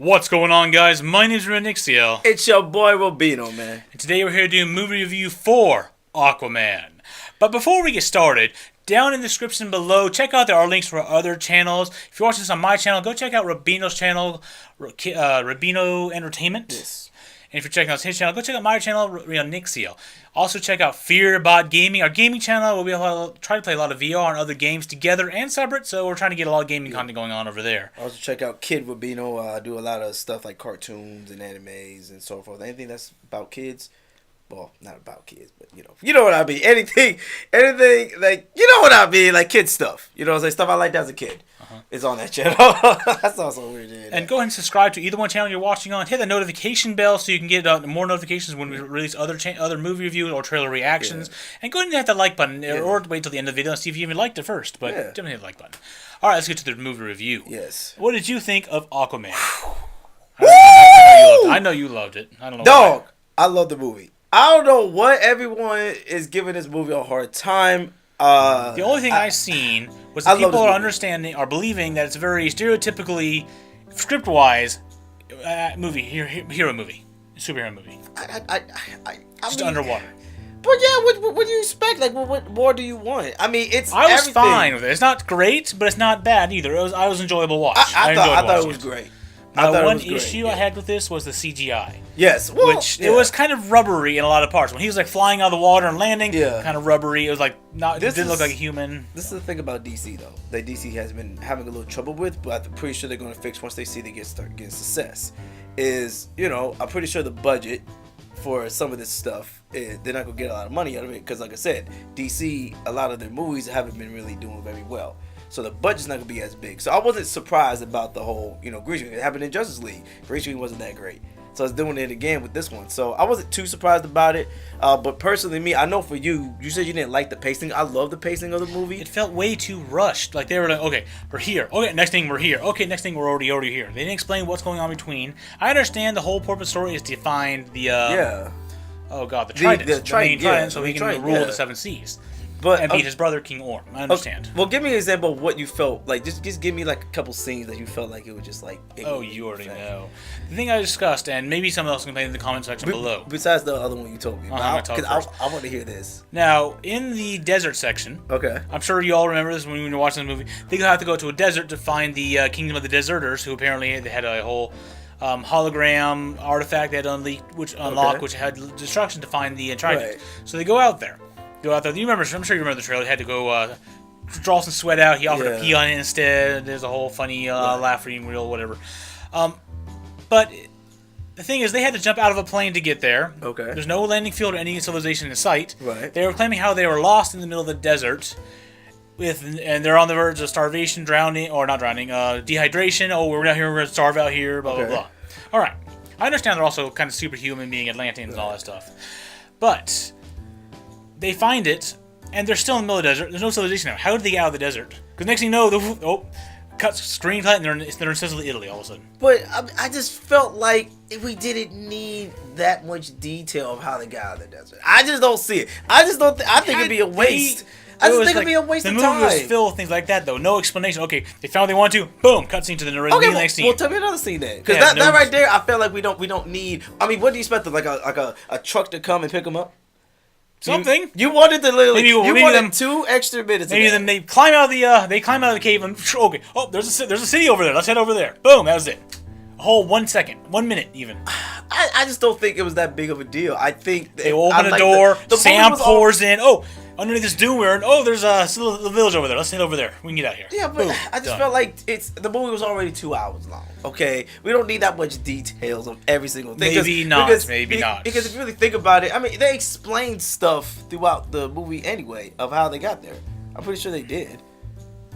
What's going on, guys? My name's Rionyxiel. It's your boy Robino, man. And today we're here to do a movie review for Aquaman. But before we get started, down in the description below, check out there are links for other channels. If you're watching this on my channel, go check out Robino's channel, Robino Entertainment. Yes. And if you're checking out his channel, go check out my channel, Rionyxiel. Also check out Fearbot Gaming, our gaming channel, where we try to play a lot of VR and other games together and separate, so we're trying to get a lot of gaming content going on over there. Also check out Kid Robino. I do a lot of stuff like cartoons and animes and so forth. Anything that's about kids. Well, not about kids, but you know what I mean. Anything like you know what I mean, like kid stuff. You know what I'm saying? Stuff I liked as a kid. It's on that channel. That's also weird. And go ahead and subscribe to either one channel you're watching on. Hit the notification bell so you can get more notifications when we release other movie reviews or trailer reactions. Yeah. And go ahead and hit the like button, or wait till the end of the video and see if you even liked it first. But definitely hit the like button. All right, let's get to the movie review. Yes. What did you think of Aquaman? I know you loved it. I don't know. Dog, I love the movie. I don't know what everyone is giving this movie a hard time. The only thing I've seen was that people are understanding, are believing that it's a very stereotypically, script-wise, hero movie, superhero movie. Just underwater. But yeah, what do you expect? Like, what more do you want? I mean, I was fine with it. It's not great, but it's not bad either. I was enjoyable watch. I thought it was great. The one issue I had with this was the CGI. Yes. Well, it was kind of rubbery in a lot of parts. When he was like flying out of the water and landing, kind of rubbery. It was like it didn't look like a human. This is the thing about DC though. That DC has been having a little trouble with, but I'm pretty sure they're going to fix once they see they start getting success. I'm pretty sure the budget for some of this stuff, they're not going to get a lot of money out of it because, like I said, DC, a lot of their movies haven't been really doing very well. So the budget's not going to be as big. So I wasn't surprised about the whole, green screen. It happened in Justice League. Green screen wasn't that great. So I was doing it again with this one. So I wasn't too surprised about it. But personally, me, I know for you said you didn't like the pacing. I love the pacing of the movie. It felt way too rushed. Like they were like, okay, we're here. Okay, next thing we're here. Okay, next thing we're already here. They didn't explain what's going on between. I understand the whole purpose story is to find the oh god, the Trident, the main Trident, so he can rule the seven seas. And beat his brother, King Orm. I understand. Well, give me an example of what you felt like. Just give me like a couple scenes that you felt like it was just like. Oh, you already know. The thing I discussed, and maybe someone else can play in the comment section below. Besides the other one you told me. I want to hear this. Now, in the desert section. Okay. I'm sure you all remember this when you were watching the movie. They have to go to a desert to find the Kingdom of the Deserters, who apparently they had a whole hologram artifact they had which had destruction to find the Trident. Right. So they go out there. I'm sure you remember the trailer. He had to go draw some sweat out. He offered to pee on it instead. There's a whole funny laughing reel, whatever. But the thing is, they had to jump out of a plane to get there. Okay. There's no landing field or any civilization in sight. Right. They were claiming how they were lost in the middle of the desert, and they're on the verge of starvation, dehydration. Oh, we're out here. We're going to starve out here. Blah blah blah. All right. I understand they're also kind of superhuman, being Atlanteans and all that stuff, but they find it, and they're still in the middle of the desert. There's no civilization now. How did they get out of the desert? Because next thing you know, screen cut, and they're in Sicily, Italy, all of a sudden. But I just felt like we didn't need that much detail of how they got out of the desert. I just don't see it. I think it'd be a waste. It'd be a waste of time. The movie was filled with things like that, though. No explanation. Okay, they found what they want to. Boom, cutscene to the next scene. Well, tell me another scene then, because that right there, I felt like we don't need. I mean, what do you expect? Like a truck to come and pick them up? Something. You wanted to literally. You wanted them 2 extra minutes. Maybe then they climb out of the cave and okay. Oh, there's a city over there. Let's head over there. Boom. That was it. A whole 1 second, 1 minute even. I just don't think it was that big of a deal. I think they open a door. Sam pours in. Oh, underneath this dune we're in. Oh, there's a little village over there. Let's head over there. We can get out here. Yeah, but I just felt like the movie was already 2 hours long. Okay, we don't need that much details of every single thing. Maybe not. Because if you really think about it, I mean, they explained stuff throughout the movie anyway of how they got there. I'm pretty sure they did.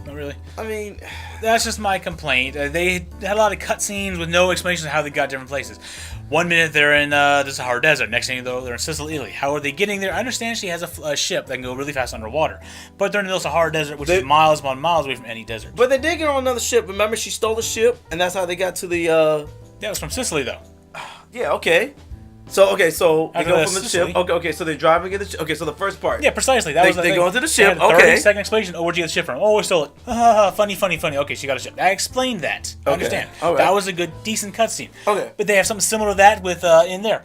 Not really. I mean, that's just my complaint. They had a lot of cutscenes with no explanation of how they got different places. 1 minute they're in the Sahara Desert. Next thing you know, they're in Sicily, Italy. How are they getting there? I understand she has a ship that can go really fast underwater, but they're in the Sahara Desert, which is miles upon miles away from any desert. But they did get on another ship. Remember, she stole the ship, and that's how they got to the. Yeah, it was from Sicily, though. Yeah. Okay. So okay, so they After go the from the Sicily. ship. Okay, so they're driving in the ship. Okay, so the first part. Yeah, precisely. That They- was the they thing. go into the They ship, had a okay. 30-second explanation. Oh, where'd you get the ship from? Oh, we stole it. Funny. Okay, she got a ship. I explained that. I Okay, understand. all right. That was a good, decent cutscene. Okay. But they have something similar to that with in there.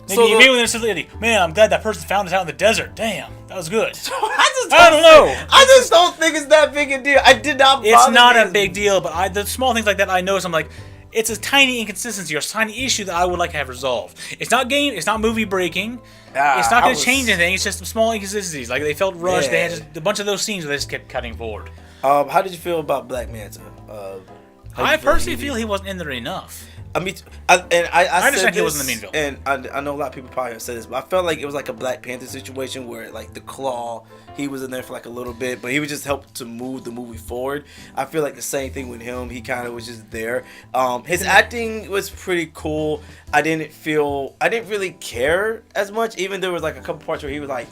So Maybe when there's a lady. Man, I'm glad that person found us out in the desert. Damn, that was good. I don't know. I just don't think it's that big a deal. I did not. It's bother not me a as- big deal, but the small things like that I notice. I'm like, it's a tiny inconsistency or a tiny issue that I would like to have resolved. It's not movie breaking. It's not going to change anything. It's just small inconsistencies. Like they felt rushed. They had just a bunch of those scenes where they just kept cutting forward. How did you feel about Black Manta? I personally feel he wasn't in there enough. I mean, I understand said he this, wasn't the main villain. and I know a lot of people probably have said this, but I felt like it was like a Black Panther situation where like the Claw, he was in there for like a little bit, but he was just helped to move the movie forward. I feel like the same thing with him. He kind of was just there. His acting was pretty cool. I didn't really care as much. Even there was like a couple parts where he was like,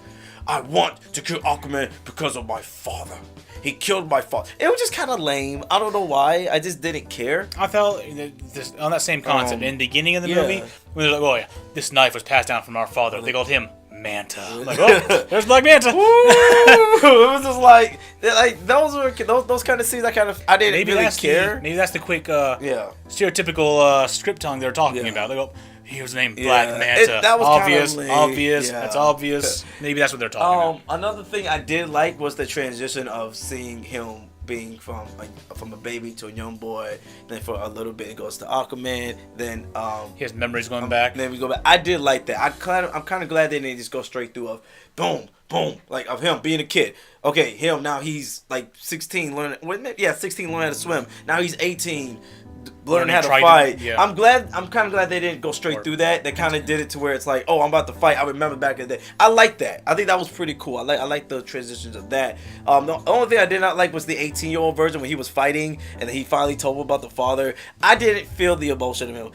"I want to kill Aquaman because of my father. He killed my father." It was just kind of lame. I don't know why. I just didn't care. I felt this, on that same concept in the beginning of the movie when they're like, "Oh yeah, this knife was passed down from our father." They called him Manta. Like, oh, there's Black Manta. It was just like those kind of scenes. I didn't really care. Maybe that's the quick Yeah. stereotypical script tongue they're talking Yeah. about. They go, he was named Yeah. Black Manta. That was obvious, kinda lame. obvious. Yeah. That's obvious. Maybe that's what they're talking about. Another thing I did like was the transition of seeing him being from a baby to a young boy. Then for a little bit it goes to Aquaman. Then His memories going back. then we go back. I did like that. I'm kind of glad they didn't just go straight through of boom, boom, like of him being a kid. Okay, him now he's like 16 learning. 16 learning how to swim. Now he's 18. Learning how to fight. Yeah. I'm kind of glad they didn't go straight through that. They kind of did it to where it's like, oh, I'm about to fight. I remember back in the day. I like that. I think that was pretty cool. I like the transitions of that. The only thing I did not like was the 18-year-old version when he was fighting and then he finally told him about the father. I didn't feel the emotion of him.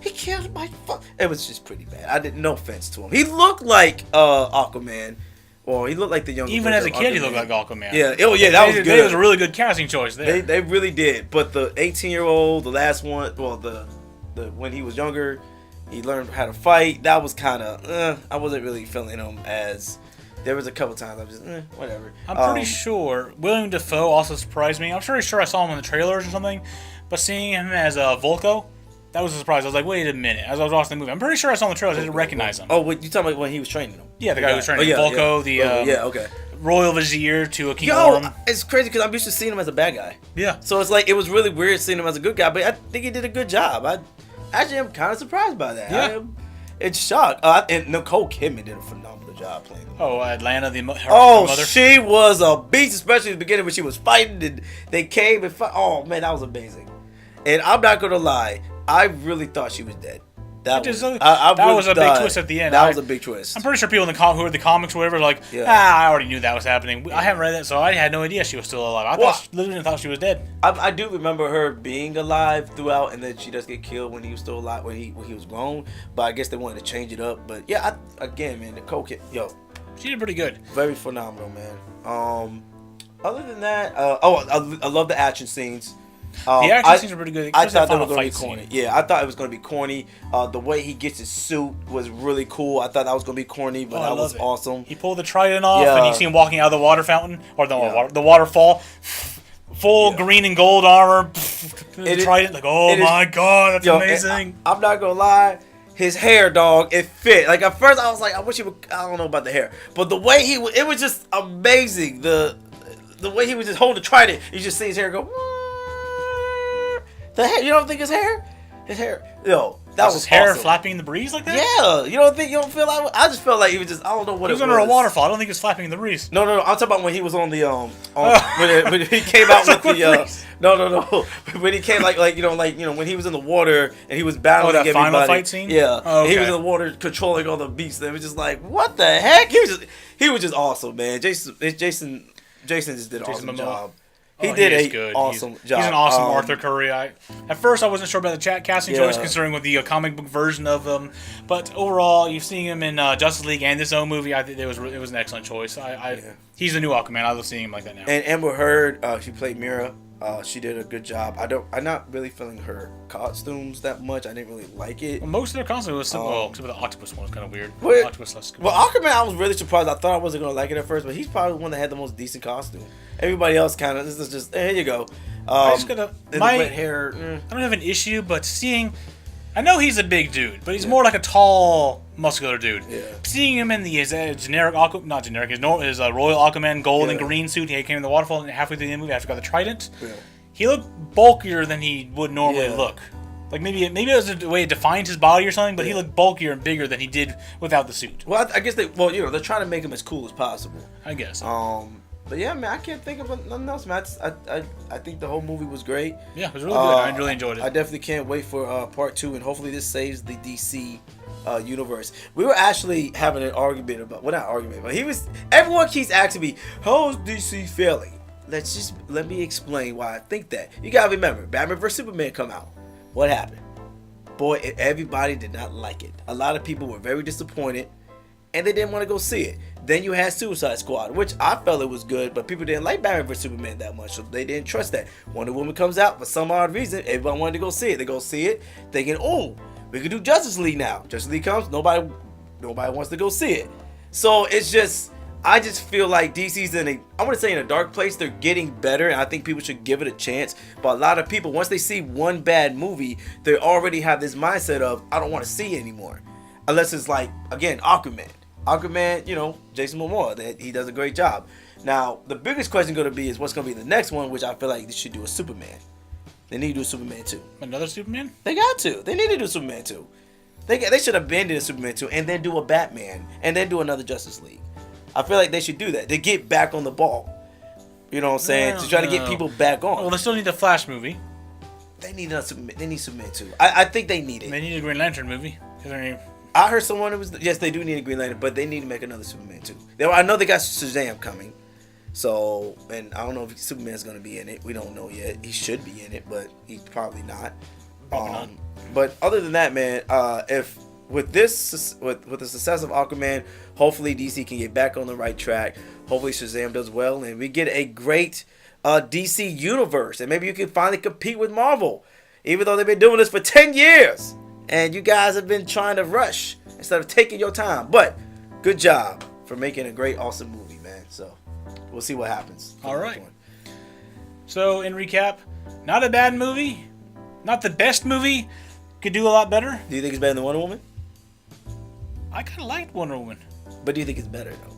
He killed my father. It was just pretty bad. No offense to him. He looked like Aquaman. Well, he looked like the younger. Even as a version of kid, he Aquaman. looked like Aquaman. Yeah. Oh, yeah. That was good. It was a really good casting choice there. They really did. But the 18-year-old, the last one, well, the when he was younger, he learned how to fight. That was kind of, I wasn't really feeling him as. There was a couple times I was just, whatever. I'm pretty sure William Dafoe also surprised me. I'm pretty sure I saw him in the trailers or something, but seeing him as Volko, that was a surprise. I was like, wait a minute. As I was watching the movie, I'm pretty sure I saw him in the trailers. I didn't recognize him. Oh, wait, you talking about when he was training him? Yeah, the guy who was training him. Volko, okay. Royal Vizier to a King Yo, Orm. it's crazy because I'm used to seeing him as a bad guy. Yeah. So it's like, it was really weird seeing him as a good guy, but I think he did a good job. I actually am kind of surprised by that. Yeah. It's shocked. And Nicole Kidman did a phenomenal job playing him. Oh, Atlanta, her mother. She was a beast, especially in the beginning when she was fighting and they came and fight. Oh, man, that was amazing. And I'm not going to lie, I really thought she was dead. That was a big twist at the end. That was a big twist. I'm pretty sure people who read the comics or whatever are like, I already knew that was happening. I haven't read it, so I had no idea she was still alive. I literally thought she was dead. I do remember her being alive throughout, and then she does get killed when he was still alive, when he was grown. But I guess they wanted to change it up. But yeah, again, man, Nicole Kidman, She did pretty good. very phenomenal, man. Other than that, I love the action scenes. The action scenes were pretty good. I thought they were going to be scene. corny. Yeah, I thought it was going to be corny. The way he gets his suit was really cool. I thought that was going to be corny, but that was awesome. He pulled the trident off, and you see him walking out of the water fountain, or the waterfall. Full green and gold armor. Trident, like, oh my god, that's amazing. I'm not going to lie. His hair, dog, it fit. Like, at first, I was like, I wish he would. I don't know about the hair. But the way it was just amazing. The way he was just holding the trident, you just see his hair go. The hair, you don't think his hair, that was his hair awesome. flapping in the breeze like that? Yeah, you don't feel like. I just felt like he was just. I don't know what he was under a waterfall. I don't think he was flapping in the breeze. No. I'm talking about when he was on the when he came out with the No. When he came like when he was in the water and he was battling that everybody. final fight scene. Yeah, oh, okay. He was in the water controlling all the beasts. And it was just like, what the heck? He was just awesome, man. Jason just did an awesome job. He did an awesome job. He's an awesome Arthur Curry. At first, I wasn't sure about the casting choice, considering with the comic book version of him. But overall, you've seen him in Justice League and this own movie. I think it was an excellent choice. He's the new Aquaman. I love seeing him like that now. And Amber Heard, she played Mira. She did a good job. I'm not really feeling her costumes that much. I didn't really like it. Well, most of their costumes was simple, except for the octopus one was kind of weird. Octopus Well, Aquaman, I was really surprised. I thought I wasn't gonna like it at first, but he's probably the one that had the most decent costume. Everybody else kind of, this is just, here you go. I just gotta, red hair. I don't have an issue, but I know he's a big dude, but he's more like a tall, muscular dude. Yeah. Seeing him in his generic not generic, his Royal Aquaman gold and green suit, he came in the waterfall, and halfway through the movie, after he got the trident, he looked bulkier than he would normally look. Like maybe it was the way it defined his body or something, but he looked bulkier and bigger than he did without the suit. Well, I guess they're trying to make him as cool as possible. I guess. But yeah, man, I can't think of nothing else, man. I think the whole movie was great. Yeah, it was really good. I really enjoyed it. I definitely can't wait for part 2, and hopefully this saves the DC universe. We were actually having an argument about, well, not argument, but everyone keeps asking me, how's DC failing? Let me explain why I think that. You gotta remember, Batman vs Superman come out. What happened? Boy, everybody did not like it. A lot of people were very disappointed, and they didn't want to go see it. Then you had Suicide Squad, which I felt it was good, but people didn't like Batman vs Superman that much, so they didn't trust that. Wonder Woman comes out, for some odd reason, everybody wanted to go see it. They go see it, thinking, oh, we can do Justice League now. Justice League comes, nobody wants to go see it. So I just feel like DC's in a dark place. They're getting better, and I think people should give it a chance. But a lot of people, once they see one bad movie, they already have this mindset of, I don't want to see it anymore. Unless it's like, again, Aquaman, Jason Momoa, that he does a great job. Now, the biggest question going to be is what's going to be the next one, which I feel like they should do a Superman. They need to do a Superman 2. Another Superman? They got to. They need to do Superman 2. They should abandon a Superman 2 and then do a Batman and then do another Justice League. I feel like they should do that. They get back on the ball. You know what I'm saying? To try to get people back on. Well, they still need the Flash movie. They need Superman 2. I think they need it. They need a Green Lantern movie. I heard someone yes, they do need a Green Lantern, but they need to make another Superman 2. I know they got Shazam coming. So, and I don't know if Superman's going to be in it. We don't know yet. He should be in it, but he's probably not. Probably not. But other than that, man, with the success of Aquaman, hopefully DC can get back on the right track. Hopefully Shazam does well, and we get a great DC universe, and maybe you can finally compete with Marvel, even though they've been doing this for 10 years, and you guys have been trying to rush instead of taking your time. But good job for making a great, awesome movie, man. So we'll see what happens. All right. So in recap, not a bad movie, not the best movie. Could do a lot better. Do you think it's better than Wonder Woman? I kind of liked Wonder Woman. But do you think it's better, though?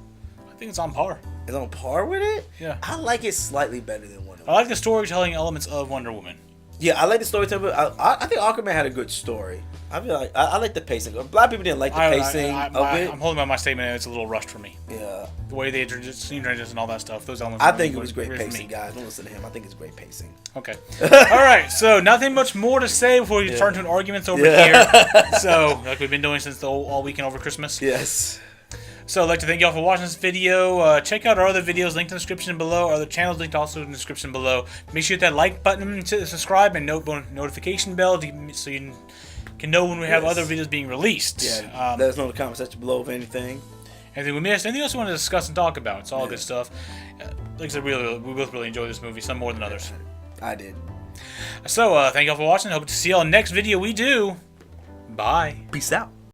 I think it's on par. It's on par with it? Yeah. I like it slightly better than Wonder Woman. I like the storytelling elements of Wonder Woman. Yeah, I like the storytelling. I think Aquaman had a good story. I feel like I like the pacing. A lot of people didn't like the pacing of it. I'm holding by my statement. It's a little rushed for me. Yeah. The way they scene transitions and all that stuff. Those elements. I think it was great pacing, guys. Don't listen to him. I think it's great pacing. Okay. All right. So nothing much more to say before we turn to an argument over here. So like we've been doing since all weekend over Christmas. Yes. So I'd like to thank y'all for watching this video. Check out our other videos linked in the description below. Our other channels linked also in the description below. Make sure you hit that like button to subscribe and notification bell so you can know when we have other videos being released. Yeah. Let us know in the comment section below if anything. Anything we missed? Anything else you want to discuss and talk about? It's all good stuff. Like I said, we both really enjoyed this movie, some more than others. I did. So thank y'all for watching. Hope to see y'all next video we do. Bye. Peace out.